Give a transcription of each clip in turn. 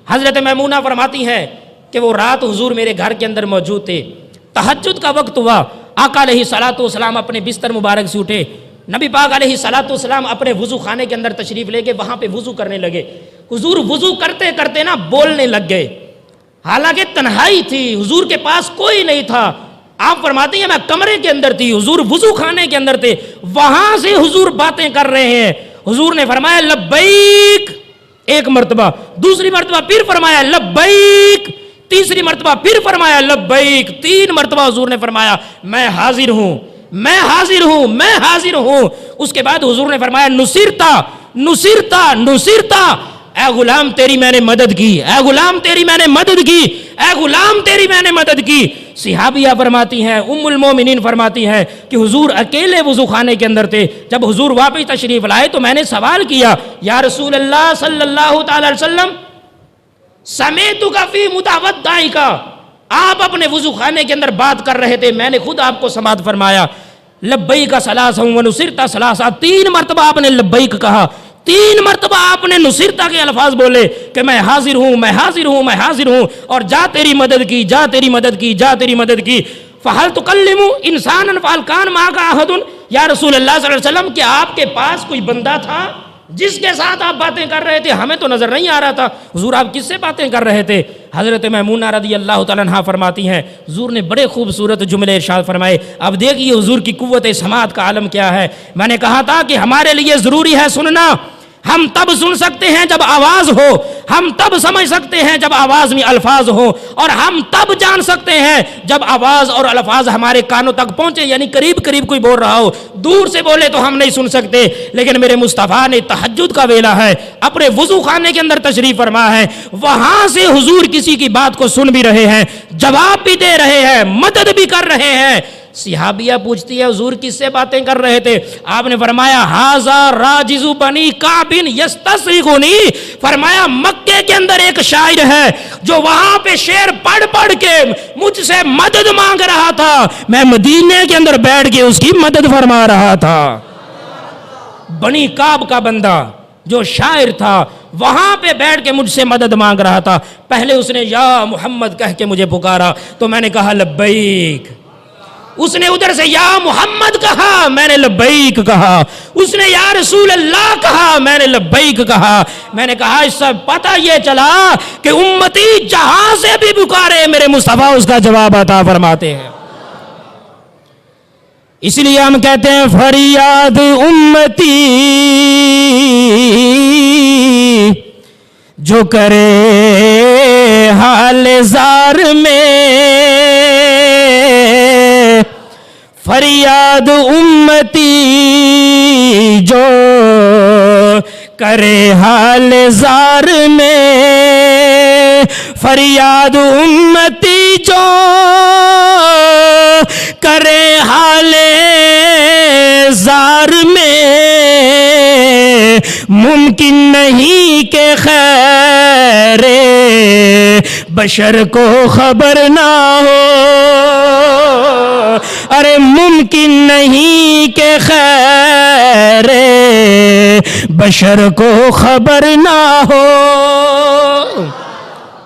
हजरत मैमूना फरमाती हैं कि वो रात हुजूर मेरे घर के अंदर मौजूद थे, तहज्जुद का वक्त हुआ, आका अलैहिस्सलातु वस्सलाम अपने बिस्तर मुबारक से उठे, नबी पाक अलैहिस्सलातु वस्सलाम अपने वुज़ू खाने के अंदर तशरीफ़ लेके वहाँ पे वुज़ू करने लगे। हुजूर वुज़ू करते करते ना बोलने लग गए, हालांकि तन्हाई थी, हुजूर के पास कोई नहीं था। आप फरमाती हैं मैं कमरे के अंदर थी, हुजूर वुज़ू खाने के अंदर थे, वहां से हुजूर बातें कर रहे हैं। हुजूर ने फरमाया लब्बैक एक मरतबा, दूसरी मरतबा फिर फरमाया लब्बैक, तीसरी मरतबा फिर फरमाया लब्बैक, 3 मरतबा हुजूर ने फरमाया मैं हाजिर हूं, मैं हाजिर हूं, मैं हाजिर हूं। उसके बाद हुजूर ने फरमाया नुसिरता नुसिरता नुसिरता, ऐ गुलाम तेरी मैंने मदद की, ऐ गुलाम तेरी मैंने मदद की, ऐ गुलाम तेरी मैंने मदद की। सिहाबिया फरमाती हैं, उम्मुल मोमिनीन फरमाती हैं कि हुजूर अकेले वुज़ू खाने के अंदर थे। जब हुजूर वापस तशरीफ लाए तो मैंने सवाल किया, या रसूल अल्लाह सल्लल्लाहु अलैहि वसल्लम समेतुका फी मुतावद्दाइका, आप अपने वुज़ू खाने के अंदर बात कर रहे थे, मैंने खुद आपको समात फरमाया लब्बैका सलासा व नुसिरता सलासा, 3 मरतबा आपने लब्बैक कहा, 3 मरतबा आपने नुसिरता के अल्फाज बोले कि मैं हाजिर हूं, मैं हाजिर हूं, मैं हाजिर हूं, और जा तेरी मदद की, जा तेरी मदद की, जा तेरी मदद की। फहल तुकल्लिमु इंसानन फहल कान मा का अहदुन, या रसूल अल्लाह सल्लल्लाहु अलैहि वसल्लम, कि आपके पास कोई बंदा था जिसके साथ आप बातें कर रहे थे? हमें तो नजर नहीं आ रहा था। हुजूर आप किससे बातें कर रहे थे? हजरत मैमूना रदी अल्लाह तआला अन्हा फरमाती हैं, हुजूर ने बड़े खूबसूरत जुमले इरशाद फरमाए। अब देखिए हुजूर की कुव्वत समात का आलम क्या है। मैंने कहा था कि हमारे लिए जरूरी है सुनना, हम तब सुन सकते हैं जब आवाज हो, हम तब समझ सकते हैं जब आवाज में अल्फाज हो, और हम तब जान सकते हैं जब आवाज और अल्फाज हमारे कानों तक पहुंचे, यानी करीब करीब कोई बोल रहा हो, दूर से बोले तो हम नहीं सुन सकते। लेकिन मेरे मुस्तफ़ा ने तहज्जुद का वेला है, अपने वुज़ू खाने के अंदर तशरीफ फरमा है, वहां से हुजूर किसी की बात को सुन भी रहे हैं, जवाब भी दे रहे हैं, मदद भी कर रहे हैं। सिहाबिया पूछती है हुजूर किससे बातें कर रहे थे? आपने फरमाया हाजा राजिजु बनी काबिन यस्तस्रिगुनी, फरमाया मक्के के अंदर एक शायर है जो वहां पे शेर पढ़ पढ़ के मुझसे मदद मांग रहा था, मैं मदीने के अंदर बैठ के उसकी मदद फरमा रहा था। बनी काब का बंदा जो शायर था वहां पे बैठ के मुझसे मदद मांग रहा था। पहले उसने या मोहम्मद कह के मुझे पुकारा तो मैंने कहा लब्बैक, उसने उधर से या मोहम्मद कहा, मैंने लब्बैक कहा, उसने या रसूल अल्लाह कहा, मैंने लब्बैक कहा। मैंने कहा इससे पता ये चला कि उम्मती जहां से भी पुकारे मेरे मुस्तफा उसका जवाब अता फरमाते हैं। इसलिए हम कहते हैं फरियाद उम्मती जो करे हाल जार में, फरियाद उम्मती जो करे हाल जार में, फरियाद उम्मती जो करे हाल जार में, मुमकिन नहीं के खैरे बशर को खबर ना हो, अरे मुमकिन नहीं के खैरे बशर को खबर ना हो।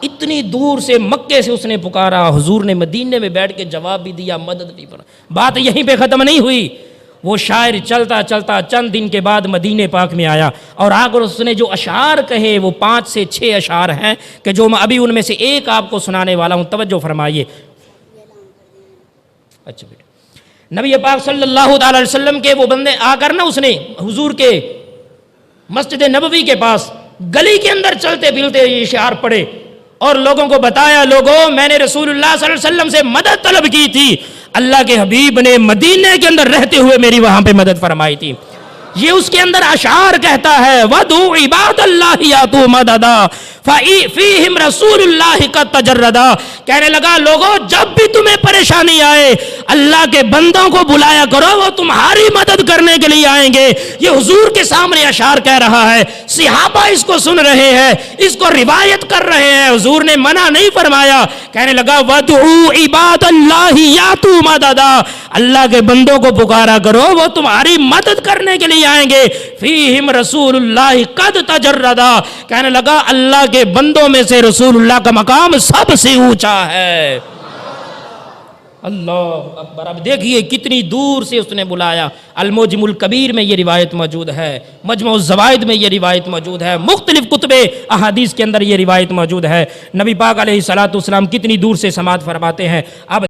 इतनी दूर से मक्के से उसने पुकारा, हुजूर ने मदीने में बैठ के जवाब भी दिया, मदद भी करा। बात यहीं पे ख़त्म नहीं हुई। वो शायर चलता चलता चंद दिन के बाद मदीने पाक में आया और आकर उसने जो अशार कहे वो 5 से 6 अशार हैं कि जो मैं अभी उनमें से एक आपको सुनाने वाला हूँ, तवज्जो फरमाइए। अच्छा बेटा, नबी पाक सल्लल्लाहु अलैहि वसल्लम के वो बंदे आकर ना उसने हुजूर के मस्जिद नबवी के पास गली के अंदर चलते फिरते ये इशार पढ़े और लोगों को बताया, लोगों मैंने रसूलुल्लाह सल्लल्लाहु अलैहि वसल्लम से मदद तलब की थी, अल्लाह के हबीब ने मदीने के अंदर रहते हुए मेरी वहां पे मदद फरमाई थी। ये उसके अंदर अशार कहता है, वदू इबादल्लाहि यातू मददा फीहिम रसूलुल्लाह का तजर्रदा। कहने लगा लोगों जब भी तुम्हें परेशानी आए अल्लाह के बंदों को बुलाया करो, वो तुम्हारी मदद करने के लिए आएंगे। ये हुजूर के सामने अशार कह रहा है, सिहाबा इसको सुन रहे हैं, इसको रिवायत कर रहे हैं, हुजूर ने मना नहीं फरमाया। कहने लगा वदू इबादल्लाहि यातू मददा, अल्लाह के बंदों को पुकारा करो, वो तुम्हारी मदद करने के लिए आएंगे। फीहिम रसूलुल्लाह कद तजर्रदा, कहने लगा अल्लाह के बंदों में से रसूलुल्लाह का मकाम सबसे ऊंचा है। अल्लाह अकबर। अब देखिए कितनी दूर से उसने बुलाया। अल-मुजमुल कबीर में ये रिवायत मौजूद है, मजमुअ ज़वाइद में ये रिवायत मौजूद है, मुख्तलिफ कुतुबे अहादीस के अंदर ये रिवायत मौजूद है। नबी पाक अलैहिस्सलातु वस्सलाम कितनी दूर से समाअत फरमाते हैं। अब